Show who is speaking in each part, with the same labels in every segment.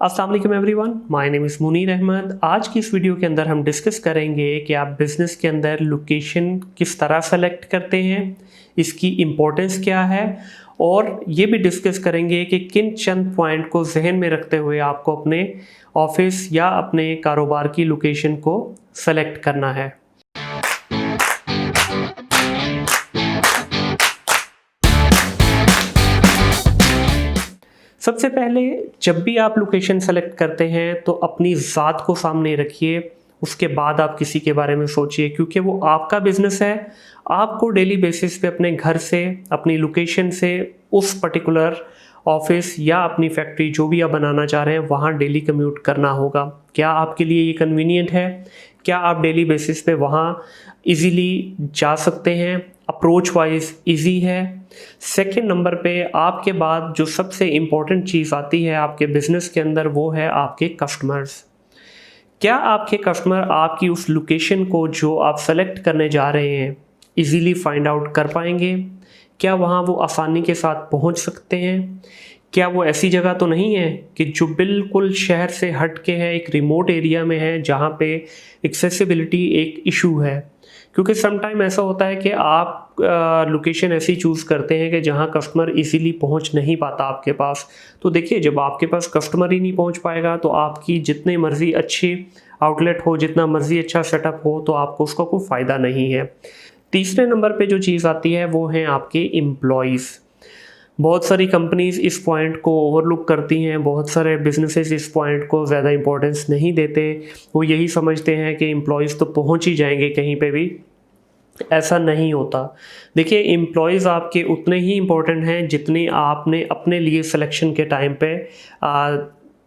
Speaker 1: अस्सलाम वालेकुम everyone, my name is Munir Ahmed. आज की इस वीडियो के अंदर हम डिस्कस करेंगे कि आप बिज़नेस के अंदर लोकेशन किस तरह सेलेक्ट करते हैं, इसकी इम्पोर्टेंस क्या है, और ये भी डिस्कस करेंगे कि किन चंद पॉइंट को जहन में रखते हुए आपको अपने ऑफिस या अपने कारोबार की लोकेशन को सेलेक्ट करना है। सबसे पहले जब भी आप लोकेशन सेलेक्ट करते हैं तो अपनी ज़ात को सामने रखिए, उसके बाद आप किसी के बारे में सोचिए, क्योंकि वो आपका बिजनेस है। आपको डेली बेसिस पे अपने घर से, अपनी लोकेशन से उस पर्टिकुलर ऑफिस या अपनी फैक्ट्री जो भी आप बनाना चाह रहे हैं वहाँ डेली कम्यूट करना होगा। क्या आपके लिए ये कन्वीनियंट है? क्या आप डेली बेसिस पे वहाँ इजीली जा सकते हैं? अप्रोच वाइज इजी है? सेकंड नंबर पे आपके बाद जो सबसे इम्पोर्टेंट चीज़ आती है आपके बिजनेस के अंदर, वो है आपके कस्टमर्स। क्या आपके कस्टमर आपकी उस लोकेशन को जो आप सेलेक्ट करने जा रहे हैं इजीली फाइंड आउट कर पाएंगे? क्या वहाँ वो आसानी के साथ पहुँच सकते हैं? क्या वो ऐसी जगह तो नहीं है कि जो बिल्कुल शहर से हट के है, एक रिमोट एरिया में है जहाँ पे एक्सेसिबिलिटी एक इशू है? क्योंकि सम टाइम ऐसा होता है कि आप लोकेशन ऐसी चूज़ करते हैं कि जहाँ कस्टमर इजीली पहुँच नहीं पाता आपके पास। तो देखिए, जब आपके पास कस्टमर ही नहीं पहुँच पाएगा तो आपकी जितनी मर्ज़ी अच्छी आउटलेट हो, जितना मर्ज़ी अच्छा सेटअप हो, तो आपको उसका कोई फ़ायदा नहीं है। तीसरे नंबर पे जो चीज़ आती है वो है आपके एम्प्लॉयज़। बहुत सारी कंपनीज़ इस पॉइंट को ओवरलुक करती हैं, बहुत सारे बिजनेसेस इस पॉइंट को ज़्यादा इंपॉर्टेंस नहीं देते। वो यही समझते हैं कि एम्प्लॉयज़ तो पहुंच ही जाएंगे कहीं पे भी। ऐसा नहीं होता। देखिए, एम्प्लॉयज़ आपके उतने ही इम्पोर्टेंट हैं जितने आपने अपने लिए सिलेक्शन के टाइम पे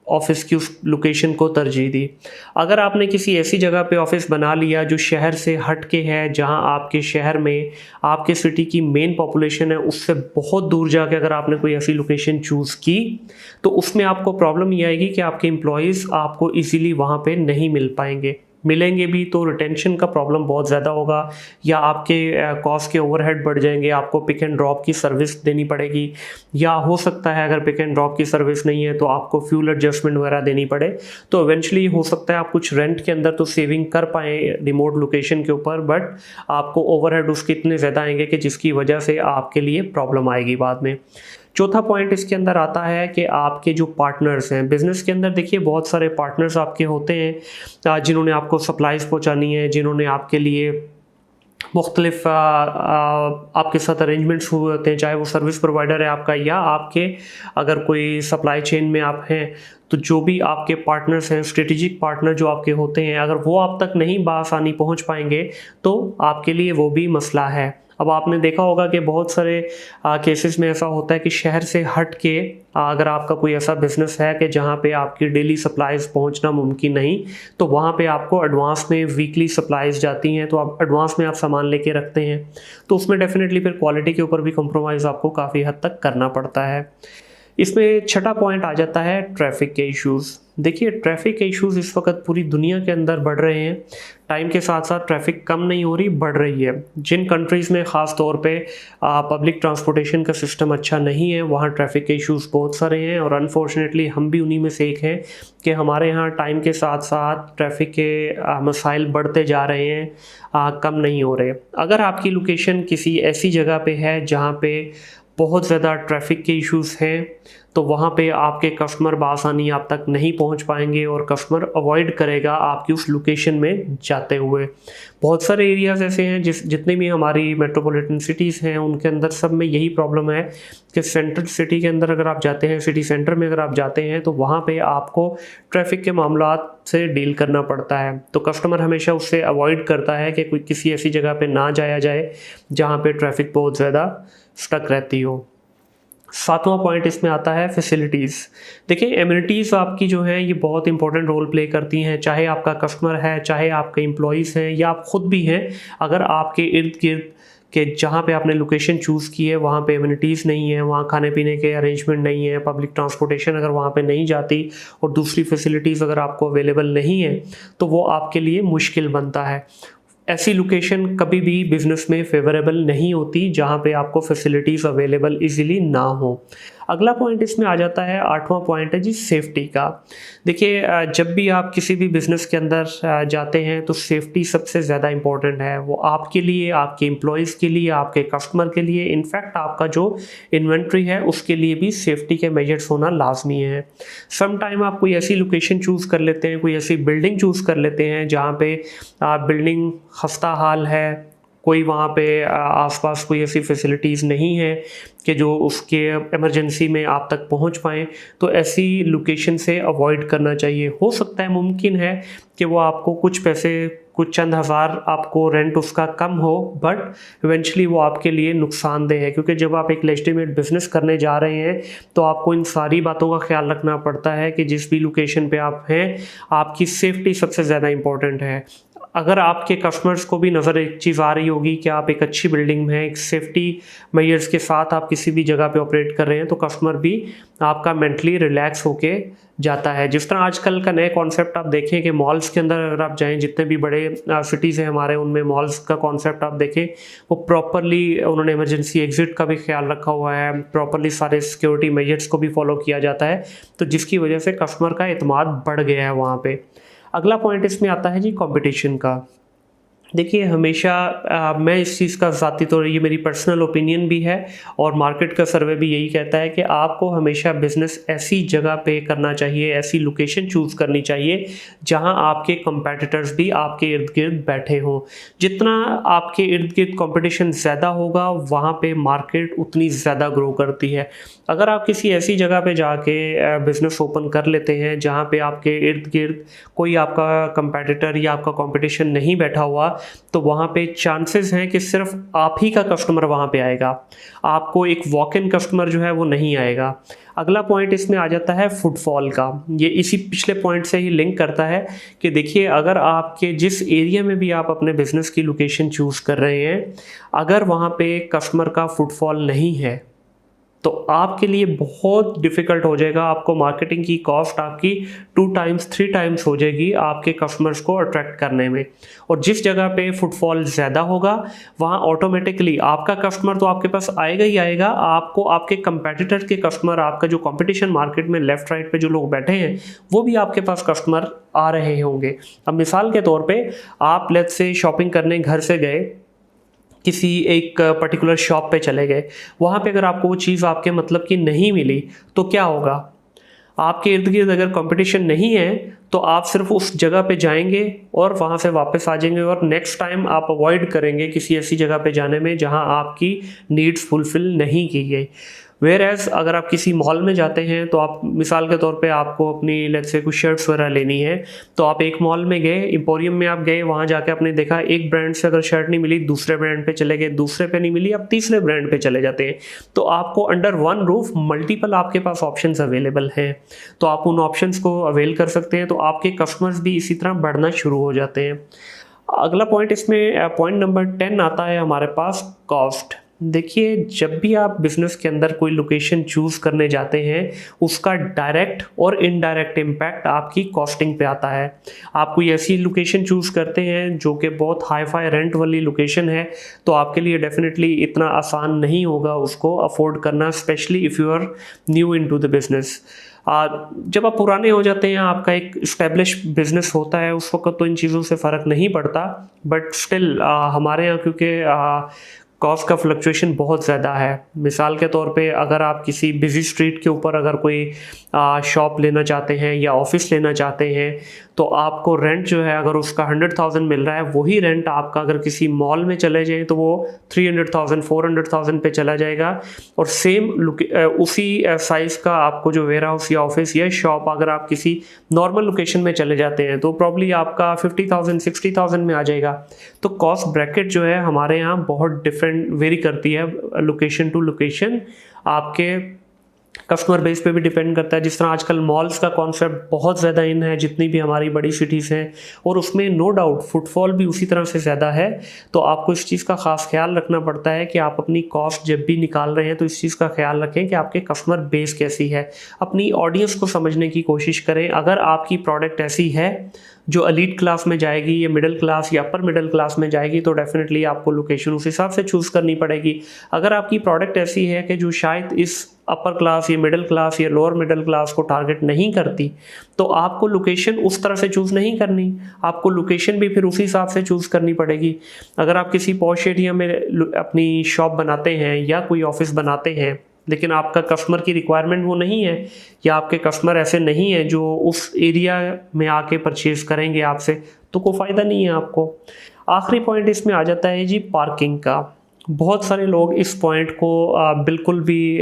Speaker 1: ऑफिस की उस लोकेशन को तरजीह दी। अगर आपने किसी ऐसी जगह पे ऑफिस बना लिया जो शहर से हट के है, जहां आपके शहर में आपके सिटी की मेन पॉपुलेशन है, उससे बहुत दूर जाके अगर आपने कोई ऐसी लोकेशन चूज़ की, तो उसमें आपको प्रॉब्लम ये आएगी कि आपके एम्प्लॉयज़ आपको इजीली वहाँ पे नहीं मिल पाएंगे। मिलेंगे भी तो रिटेंशन का प्रॉब्लम बहुत ज़्यादा होगा, या आपके कॉस्ट के ओवरहेड बढ़ जाएंगे, आपको पिक एंड ड्रॉप की सर्विस देनी पड़ेगी, या हो सकता है अगर पिक एंड ड्रॉप की सर्विस नहीं है तो आपको फ्यूल एडजस्टमेंट वगैरह देनी पड़े। तो इवेंचुअली हो सकता है आप कुछ रेंट के अंदर तो सेविंग कर पाएँ रिमोट लोकेशन के ऊपर, बट आपको ओवरहेड उसके इतने ज़्यादा आएंगे कि जिसकी वजह से आपके लिए प्रॉब्लम आएगी बाद में। चौथा पॉइंट इसके अंदर आता है कि आपके जो पार्टनर्स हैं बिज़नेस के अंदर, देखिए बहुत सारे पार्टनर्स आपके होते हैं जिन्होंने आपको सप्लाईज़ पहुंचानी है, जिन्होंने आपके लिए मुख्तलिफ आपके साथ अरेंजमेंट्स हुए होते हैं, चाहे वो सर्विस प्रोवाइडर है आपका या आपके अगर कोई सप्लाई चेन में आप हैं, तो जो भी आपके पार्टनर्स हैं, स्ट्रेटेजिक पार्टनर जो आपके होते हैं, अगर वो आप तक नहीं बासानी पहुंच पाएंगे तो आपके लिए वो भी मसला है। अब आपने देखा होगा कि बहुत सारे केसेस में ऐसा होता है कि शहर से हट के अगर आपका कोई ऐसा बिजनेस है कि जहाँ पे आपकी डेली सप्लाईज़ पहुँचना मुमकिन नहीं, तो वहाँ पे आपको एडवांस में वीकली सप्लाईज़ जाती हैं, तो आप एडवांस में आप सामान लेके रखते हैं, तो उसमें डेफिनेटली फिर क्वालिटी के ऊपर भी कॉम्प्रोमाइज़ आपको काफ़ी हद तक करना पड़ता है। इसमें छठा पॉइंट आ जाता है ट्रैफिक के इश्यूज़। देखिए, ट्रैफिक के इश्यूज़ इस वक्त पूरी दुनिया के अंदर बढ़ रहे हैं। टाइम के साथ साथ ट्रैफिक कम नहीं हो रही, बढ़ रही है। जिन कंट्रीज़ में ख़ास तौर पे पब्लिक ट्रांसपोर्टेशन का सिस्टम अच्छा नहीं है, वहाँ ट्रैफिक के इश्यूज़ बहुत सारे हैं, और अनफॉर्चुनेटली हम भी उन्हीं में से एक हैं कि हमारे यहाँ टाइम के साथ साथ ट्रैफिक के मसाइल बढ़ते जा रहे हैं, कम नहीं हो रहे। अगर आपकी लोकेशन किसी ऐसी जगह पे है जहाँ पे बहुत ज़्यादा ट्रैफिक के इश्यूज़ हैं, तो वहाँ पे आपके कस्टमर बआसानी आप तक नहीं पहुँच पाएंगे और कस्टमर अवॉइड करेगा आपकी उस लोकेशन में जाते हुए। बहुत सारे एरियाज़ ऐसे हैं जितने भी हमारी मेट्रोपॉलिटन सिटीज़ हैं उनके अंदर सब में यही प्रॉब्लम है कि सेंट्रल सिटी के अंदर अगर आप जाते हैं, सिटी सेंटर में अगर आप जाते हैं, तो वहाँ पे आपको ट्रैफिक के मामलात से डील करना पड़ता है। तो कस्टमर हमेशा उससे अवॉइड करता है कि कोई किसी ऐसी जगह पे ना जाया जाए जहाँ पे ट्रैफिक बहुत ज़्यादा स्टक रहती हो। सातवां पॉइंट इसमें आता है फैसिलिटीज़। देखिए, एमिनिटीज़ आपकी जो हैं ये बहुत इंपॉर्टेंट रोल प्ले करती हैं, चाहे आपका कस्टमर है, चाहे आपके एम्प्लॉयज़ हैं, या आप ख़ुद भी हैं। अगर आपके इर्द गिर्द के जहाँ पे आपने लोकेशन चूज़ की है वहाँ पे एमिनिटीज़ नहीं है, वहाँ खाने पीने के अरेंजमेंट नहीं है, पब्लिक ट्रांसपोर्टेशन अगर वहाँ पे नहीं जाती और दूसरी फैसिलिटीज़ अगर आपको अवेलेबल नहीं है, तो वो आपके लिए मुश्किल बनता है। ऐसी लोकेशन कभी भी बिज़नेस में फेवरेबल नहीं होती जहाँ पे आपको फैसिलिटीज़ अवेलेबल इजीली ना हो। अगला पॉइंट इसमें आ जाता है, 8वां पॉइंट है जी सेफ्टी का। देखिए जब भी आप किसी भी बिज़नेस के अंदर जाते हैं तो सेफ्टी सबसे ज़्यादा इम्पॉर्टेंट है। वो आपके लिए, आपके एम्प्लॉयज़ के लिए, आपके कस्टमर के लिए, इनफैक्ट आपका जो इन्वेंट्री है उसके लिए भी सेफ्टी के मेजर्स होना लाजमी है। सम टाइम आप कोई ऐसी लोकेशन चूज़ कर लेते हैं, कोई ऐसी बिल्डिंग चूज़ कर लेते हैं जहाँ पे बिल्डिंग खस्ता हाल है, कोई वहाँ पे आसपास कोई ऐसी फैसिलिटीज़ नहीं है कि जो उसके इमरजेंसी में आप तक पहुँच पाएँ, तो ऐसी लोकेशन से अवॉइड करना चाहिए। हो सकता है, मुमकिन है कि वो आपको कुछ पैसे, कुछ चंद हज़ार आपको रेंट उसका कम हो, बट इवेंचुअली वो आपके लिए नुकसानदेह है, क्योंकि जब आप एक लेजिटिमेट बिज़नेस करने जा रहे हैं तो आपको इन सारी बातों का ख्याल रखना पड़ता है कि जिस भी लोकेशन पे आप हैं, आपकी सेफ्टी सबसे ज़्यादा इम्पॉर्टेंट है। अगर आपके कस्टमर्स को भी नज़र एक चीज़ आ रही होगी कि आप एक अच्छी बिल्डिंग में एक सेफ्टी मेजर्स के साथ आप किसी भी जगह पे ऑपरेट कर रहे हैं, तो कस्टमर भी आपका मेंटली रिलैक्स होके जाता है। जिस तरह आजकल का नए कॉन्सेप्ट आप देखें कि मॉल्स के अंदर अगर आप जाएं, जितने भी बड़े सिटीज़ हैं हमारे, उनमें मॉल्स का कॉन्सेप्ट आप देखें, वो प्रॉपरली उन्होंने इमरजेंसी एग्जिट का भी ख्याल रखा हुआ है, प्रॉपरली सारे सिक्योरिटी मेजर्स को भी फॉलो किया जाता है, तो जिसकी वजह से कस्टमर का एतमाद बढ़ गया है वहाँ पे। अगला पॉइंट इसमें आता है जी कंपटीशन का। देखिए हमेशा मैं इस चीज़ का ज़ाती तौर, ये मेरी पर्सनल ओपिनियन भी है और मार्केट का सर्वे भी यही कहता है कि आपको हमेशा बिज़नेस ऐसी जगह पे करना चाहिए, ऐसी लोकेशन चूज़ करनी चाहिए जहां आपके कंपेटिटर्स भी आपके इर्द गिर्द बैठे हों। जितना आपके इर्द गिर्द कंपटीशन ज़्यादा होगा, वहां पे मार्केट उतनी ज़्यादा ग्रो करती है। अगर आप किसी ऐसी जगह पे जाके बिज़नेस ओपन कर लेते हैं जहाँ पे आपके इर्द गिर्द कोई आपका कंपेटिटर या आपका कंपटीशन नहीं बैठा हुआ, तो वहाँ पे चांसेस हैं कि सिर्फ आप ही का कस्टमर वहाँ पे आएगा, आपको एक वॉक इन कस्टमर जो है वो नहीं आएगा। अगला पॉइंट इसमें आ जाता है फुटफॉल का। ये इसी पिछले पॉइंट से ही लिंक करता है कि देखिए अगर आपके जिस एरिया में भी आप अपने बिजनेस की लोकेशन चूज़ कर रहे हैं, अगर वहाँ पे कस्टमर का फुटफॉल नहीं है तो आपके लिए बहुत डिफ़िकल्ट हो जाएगा। आपको मार्केटिंग की कॉस्ट आपकी 2 टाइम्स 3 टाइम्स हो जाएगी आपके कस्टमर्स को अट्रैक्ट करने में। और जिस जगह पे फुटफॉल ज़्यादा होगा, वहाँ ऑटोमेटिकली आपका कस्टमर तो आपके पास आएगा ही आएगा, आपको आपके कंपेटिटर के कस्टमर, आपका जो कंपटीशन मार्केट में लेफ़्ट राइट पे जो लोग बैठे हैं, वो भी आपके पास कस्टमर आ रहे होंगे। अब मिसाल के तौर पर आप लेट्स से शॉपिंग करने घर से गए, किसी एक पर्टिकुलर शॉप पे चले गए, वहाँ पे अगर आपको वो चीज़ आपके मतलब की नहीं मिली तो क्या होगा? आपके इर्द गिर्द अगर कंपटीशन नहीं है तो आप सिर्फ उस जगह पे जाएंगे और वहाँ से वापस आ जाएंगे और नेक्स्ट टाइम आप अवॉइड करेंगे किसी ऐसी जगह पे जाने में जहाँ आपकी नीड्स फुलफ़िल नहीं की गई। वेयर एज़ अगर आप किसी मॉल में जाते हैं तो आप मिसाल के तौर पे आपको अपनी लेट्स से कुछ शर्ट्स वगैरह लेनी है, तो आप एक मॉल में गए, एम्पोरियम में आप गए, वहाँ जाके आपने देखा एक ब्रांड से अगर शर्ट नहीं मिली, दूसरे ब्रांड पे चले गए, दूसरे पे नहीं मिली, आप तीसरे ब्रांड पे चले जाते हैं। तो आपको अंडर वन रूफ मल्टीपल आपके पास ऑप्शंस अवेलेबल हैं, तो आप उन ऑप्शंस को अवेल कर सकते हैं, तो आपके कस्टमर्स भी इसी तरह बढ़ना शुरू हो जाते हैं। अगला पॉइंट इसमें पॉइंट नंबर 10 आता है हमारे पास, कॉस्ट। देखिए जब भी आप बिज़नेस के अंदर कोई लोकेशन चूज़ करने जाते हैं, उसका डायरेक्ट और इनडायरेक्ट इम्पैक्ट आपकी कॉस्टिंग पे आता है। आप कोई ऐसी लोकेशन चूज़ करते हैं जो कि बहुत हाई फाई रेंट वाली लोकेशन है, तो आपके लिए डेफिनेटली इतना आसान नहीं होगा उसको अफोर्ड करना, specially if you are new into the business. जब आप पुराने हो जाते हैं, आपका एक इस्टेब्लिश बिजनेस होता है, उस वक्त तो इन चीज़ों से फ़र्क नहीं पड़ता, बट स्टिल हमारे यहाँ क्योंकि कॉस्ट का फ्लक्चुएशन बहुत ज़्यादा है। मिसाल के तौर पे अगर आप किसी बिजी स्ट्रीट के ऊपर अगर कोई शॉप लेना चाहते हैं या ऑफिस लेना चाहते हैं, तो आपको रेंट जो है अगर उसका 100,000 मिल रहा है, वही रेंट आपका अगर किसी मॉल में चले जाए तो वो 300,000 400,000 पे चला जाएगा। और सेम उसी साइज़ का आपको जो वेयर हाउस या ऑफिस या शॉप अगर आप किसी नॉर्मल लोकेशन में चले जाते हैं तो प्रॉब्ली आपका 50,000 60,000 में आ जाएगा। तो कॉस्ट ब्रैकेट जो है हमारे यहाँ बहुत डिफरेंट वेरी करती है लोकेशन टू लोकेशन, आपके कस्टमर बेस पे भी डिपेंड करता है। जिस तरह आजकल मॉल्स का कॉन्सेप्ट बहुत ज़्यादा इन है, जितनी भी हमारी बड़ी सिटीज़ हैं, और उसमें नो डाउट फुटफॉल भी उसी तरह से ज़्यादा है, तो आपको इस चीज़ का ख़ास ख्याल रखना पड़ता है कि आप अपनी कॉस्ट जब भी निकाल रहे हैं तो इस चीज़ का ख्याल रखें कि आपके कस्टमर बेस कैसी है, अपनी ऑडियंस को समझने की कोशिश करें। अगर आपकी प्रोडक्ट ऐसी है जो एलीट क्लास में जाएगी या मिडिल क्लास या अपर मिडिल क्लास में जाएगी, तो डेफिनेटली आपको लोकेशन उस हिसाब से चूज़ करनी पड़ेगी। अगर आपकी प्रोडक्ट ऐसी है कि जो शायद इस अपर क्लास या मिडिल क्लास या लोअर मिडिल क्लास को टारगेट नहीं करती, तो आपको लोकेशन उस तरह से चूज़ नहीं करनी, आपको लोकेशन भी फिर उसी हिसाब से चूज़ करनी पड़ेगी। अगर आप किसी पॉश एरिया में अपनी शॉप बनाते हैं या कोई ऑफिस बनाते हैं, लेकिन आपका कस्टमर की रिक्वायरमेंट वो नहीं है, या आपके कस्टमर ऐसे नहीं हैं जो उस एरिया में आके परचेज़ करेंगे आपसे, तो कोई फ़ायदा नहीं है आपको। आखिरी पॉइंट इसमें आ जाता है जी पार्किंग का। बहुत सारे लोग इस पॉइंट को बिल्कुल भी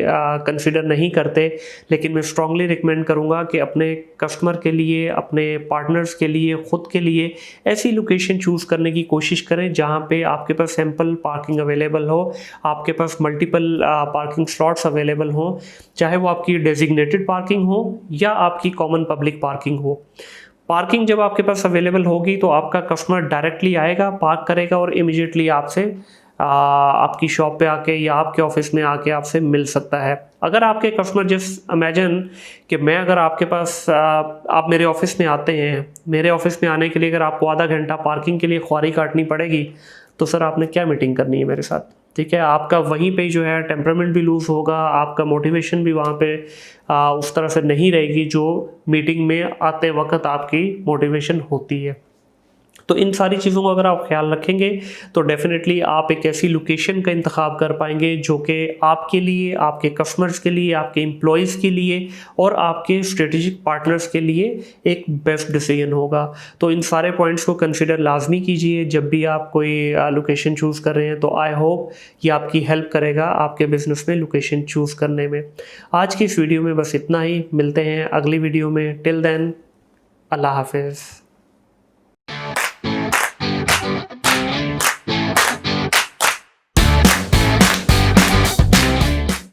Speaker 1: कंसिडर नहीं करते, लेकिन मैं स्ट्रांगली रिकमेंड करूँगा कि अपने कस्टमर के लिए, अपने पार्टनर्स के लिए, ख़ुद के लिए ऐसी लोकेशन चूज़ करने की कोशिश करें जहाँ पे आपके पास सैम्पल पार्किंग अवेलेबल हो, आपके पास मल्टीपल पार्किंग स्लॉट्स अवेलेबल हो, चाहे वो आपकी डेजिग्नेटेड पार्किंग हो या आपकी कॉमन पब्लिक पार्किंग हो। पार्किंग जब आपके पास अवेलेबल होगी तो आपका कस्टमर डायरेक्टली आएगा, पार्क करेगा और इमीडिएटली आपसे आपकी शॉप पे आके या आपके ऑफिस में आके आपसे मिल सकता है। अगर आपके कस्टमर जस्ट इमेजिन कि मैं अगर आपके पास आप मेरे ऑफिस में आते हैं, मेरे ऑफिस में आने के लिए अगर आपको आधा घंटा पार्किंग के लिए ख्वारी काटनी पड़ेगी, तो सर आपने क्या मीटिंग करनी है मेरे साथ, ठीक है। आपका वहीं पे जो है टेम्परामेंट भी लूज़ होगा, आपका मोटिवेशन भी वहाँ पे उस तरह से नहीं रहेगी जो मीटिंग में आते वक्त आपकी मोटिवेशन होती है। तो इन सारी चीज़ों का अगर आप ख्याल रखेंगे तो डेफिनेटली आप एक ऐसी लोकेशन का इंतखाब कर पाएंगे जो कि आपके लिए, आपके कस्टमर्स के लिए, आपके एम्प्लॉयज़ के लिए और आपके स्ट्रेटेजिक पार्टनर्स के लिए एक बेस्ट डिसीजन होगा। तो इन सारे पॉइंट्स को कंसिडर लाजमी कीजिए जब भी आप कोई लोकेशन चूज़ कर रहे हैं। तो आई होप ये आपकी हेल्प करेगा आपके बिज़नेस में लोकेशन चूज़ करने में। आज की इस वीडियो में बस इतना ही, मिलते हैं अगली वीडियो में। टिल देन, अल्लाह हाफिज़।